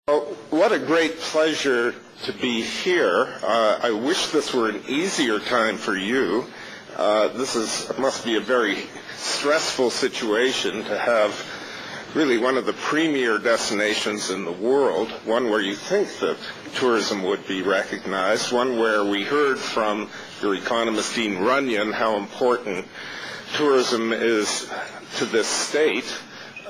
Well, what a great pleasure to be here. I wish this were an easier time for you. Must be a very stressful situation to have really one of the premier destinations in the world, one where you think that tourism would be recognized, one where we heard from your economist Dean Runyon how important tourism is to this state.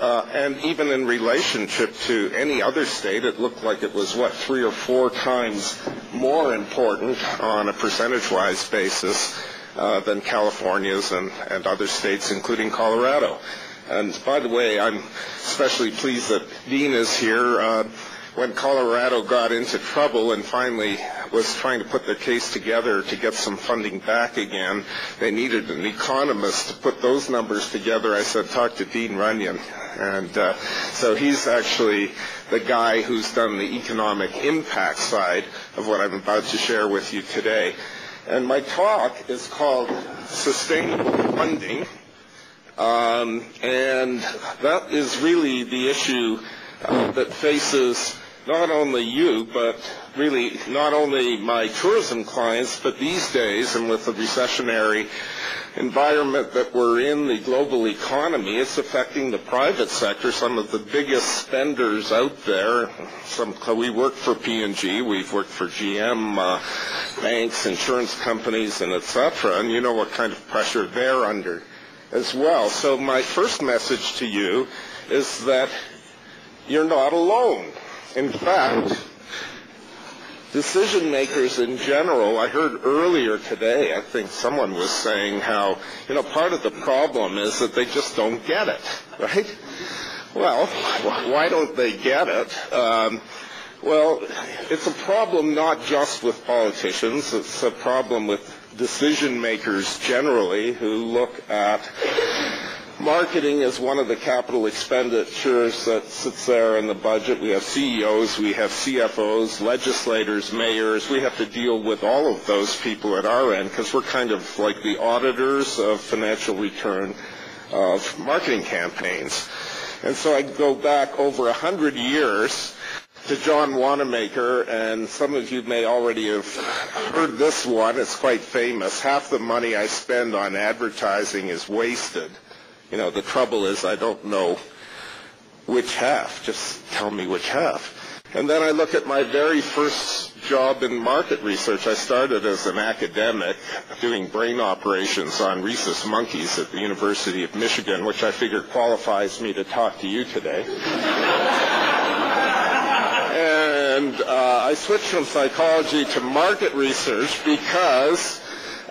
And even in relationship to any other state, it looked like it was, 3 or 4 times more important on a percentage-wise basis than California's and other states, including Colorado. And by the way, I'm especially pleased that Dean is here. When Colorado got into trouble and finally was trying to put their case together to get some funding back again, they needed an economist to put those numbers together. I said, talk to Dean Runyon. And so he's actually the guy who's done the economic impact side of what I'm about to share with you today. And my talk is called Sustainable Funding. And that is really the issue that faces not only you, but really not only my tourism clients, but these days, and with the recessionary environment that we're in, the global economy, it's affecting the private sector, some of the biggest spenders out there. We work for P&G, we've worked for GM, banks, insurance companies, and et cetera, and you know what kind of pressure they're under as well. So my first message to you is that you're not alone. In fact, decision makers in general, I heard earlier today, I think someone was saying how, part of the problem is that they just don't get it, right? Well, why don't they get it? Well, it's a problem not just with politicians, it's a problem with decision makers generally who look at marketing as one of the capital expenditures that sits there in the budget. We have CEOs, we have CFOs, legislators, mayors. We have to deal with all of those people at our end because we're kind of like the auditors of financial return of marketing campaigns. And so I go back over 100 years to John Wanamaker, and some of you may already have heard this one. It's quite famous. Half the money I spend on advertising is wasted. The trouble is I don't know which half. Just tell me which half. And then I look at my very first job in market research. I started as an academic doing brain operations on rhesus monkeys at the University of Michigan, which I figure qualifies me to talk to you today. And I switched from psychology to market research because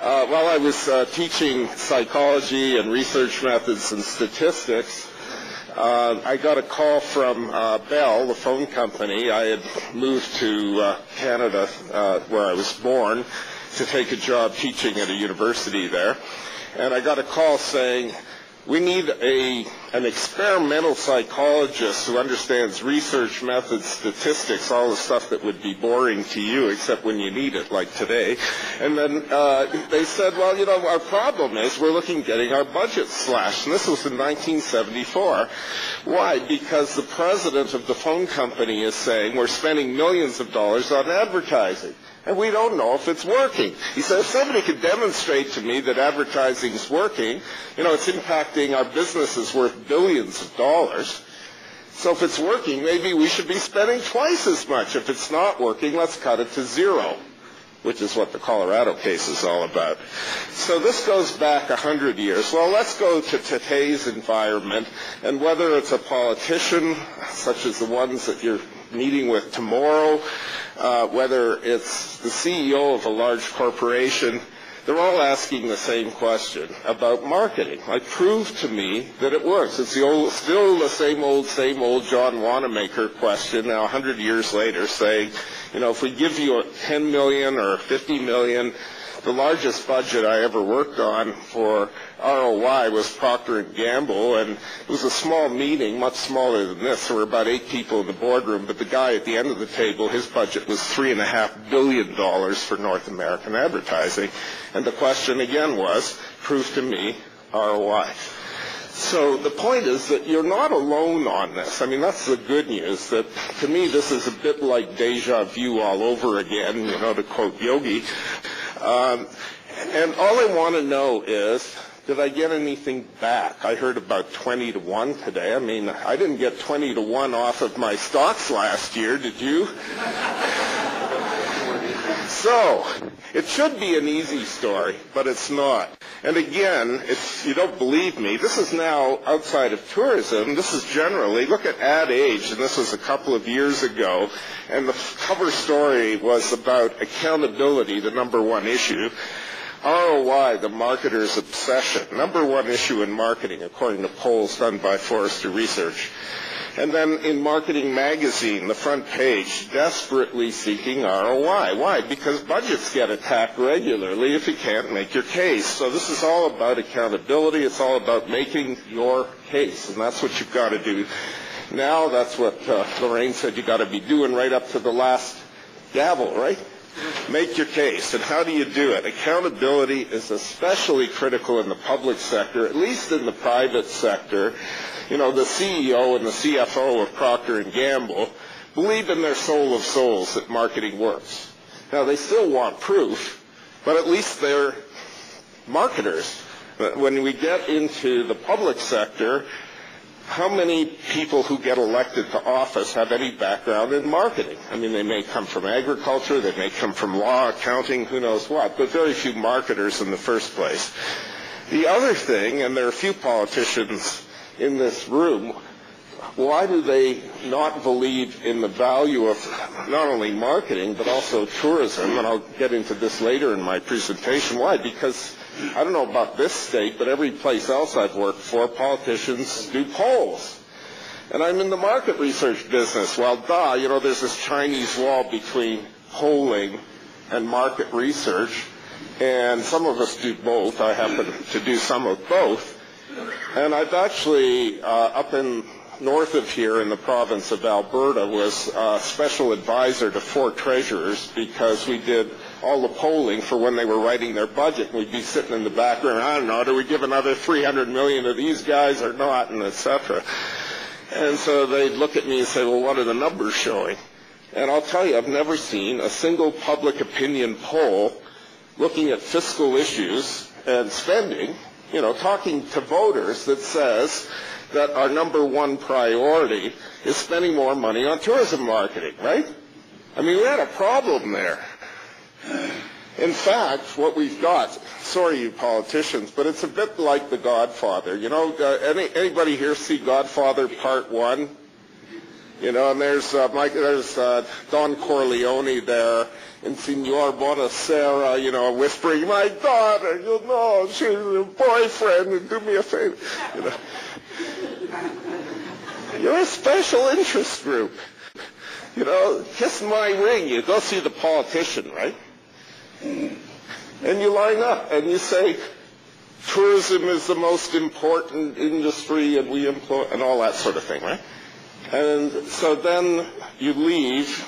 while I was teaching psychology and research methods and statistics, I got a call from Bell, the phone company. I had moved to Canada, where I was born, to take a job teaching at a university there. And I got a call saying, we need an experimental psychologist who understands research methods, statistics, all the stuff that would be boring to you except when you need it, like today. And then they said, well, our problem is we're looking at getting our budget slashed. And this was in 1974. Why? Because the president of the phone company is saying we're spending millions of dollars on advertising. And we don't know if it's working. He says, if somebody could demonstrate to me that advertising is working, it's impacting our businesses worth billions of dollars. So if it's working, maybe we should be spending twice as much. If it's not working, let's cut it to zero, which is what the Colorado case is all about. So this goes back 100 years. Well, let's go to today's environment, and whether it's a politician, such as the ones that you're meeting with tomorrow, whether it's the CEO of a large corporation, they're all asking the same question about marketing. Like, prove to me that it works. It's still the same old John Wanamaker question now 100 years later saying, if we give you $10 million or $50 million, the largest budget I ever worked on for ROI was Procter & Gamble, and it was a small meeting, much smaller than this. There were about 8 people in the boardroom, but the guy at the end of the table, his budget was $3.5 billion for North American advertising. And the question again was, prove to me ROI. So the point is that you're not alone on this. I mean, that's the good news, that to me this is a bit like deja vu all over again, you know, to quote Yogi. And all I want to know is, did I get anything back? I heard about 20 to 1 today. I mean, I didn't get 20 to 1 off of my stocks last year, did you? So, it should be an easy story, but it's not. And again, if you don't believe me, this is now outside of tourism. This is generally, look at Ad Age, and this was a couple of years ago, and the cover story was about accountability, the number one issue. ROI, the marketer's obsession, number one issue in marketing, according to polls done by Forrester Research. And then in Marketing Magazine, the front page, desperately seeking ROI. Why? Because budgets get attacked regularly if you can't make your case. So this is all about accountability. It's all about making your case, and that's what you've got to do. Now that's what Lorraine said you got to be doing right up to the last gavel, right? Make your case. And how do you do it? Accountability is especially critical in the public sector, at least in the private sector. You know, the CEO and the CFO of Procter & Gamble believe in their soul of souls that marketing works. Now, they still want proof, but at least they're marketers. When we get into the public sector, how many people who get elected to office have any background in marketing? I mean, they may come from agriculture, they may come from law, accounting, who knows what, but very few marketers in the first place. The other thing, and there are a few politicians in this room, why do they not believe in the value of not only marketing but also tourism? And I'll get into this later in my presentation. Why? Because I don't know about this state, but every place else I've worked for, politicians do polls. And I'm in the market research business. Well, you know, there's this Chinese wall between polling and market research, and some of us do both. I happen to do some of both. And I've actually, up in north of here in the province of Alberta, was a special advisor to 4 treasurers because we did all the polling for when they were writing their budget. We'd be sitting in the background, I don't know, do we give another $300 million to these guys or not, and et cetera. And so they'd look at me and say, well, what are the numbers showing? And I'll tell you, I've never seen a single public opinion poll looking at fiscal issues and spending, you know, talking to voters, that says that our number one priority is spending more money on tourism marketing, right? I mean, we had a problem there. In fact, what we've got, sorry you politicians, but it's a bit like The Godfather. You know, anybody here see Godfather Part 1? You know, and there's Don Corleone there, and Signor Bonacera, you know, whispering, my daughter, you know, she's a boyfriend, and do me a favor. You know. You're a special interest group. You know, kiss my ring. You go see the politician, right? And you line up, and you say, tourism is the most important industry, and we employ, and all that sort of thing, right? And so then you leave,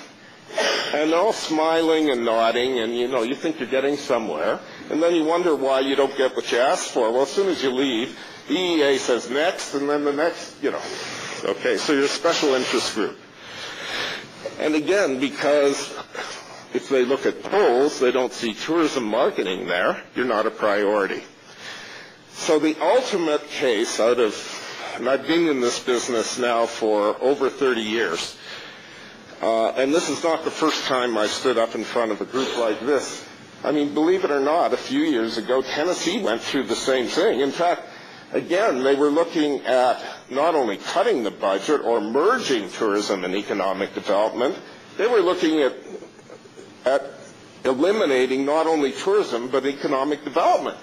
and they're all smiling and nodding, and, you know, you think you're getting somewhere. And then you wonder why you don't get what you asked for. Well, as soon as you leave, the EA says next, and then the next, you know. Okay, so you're a special interest group. And again, because if they look at polls, they don't see tourism marketing there, you're not a priority. So the ultimate case out of, and I've been in this business now for over 30 years, and this is not the first time I stood up in front of a group like this. I mean, believe it or not, a few years ago, Tennessee went through the same thing. In fact, again, they were looking at not only cutting the budget or merging tourism and economic development, they were looking at eliminating not only tourism but economic development.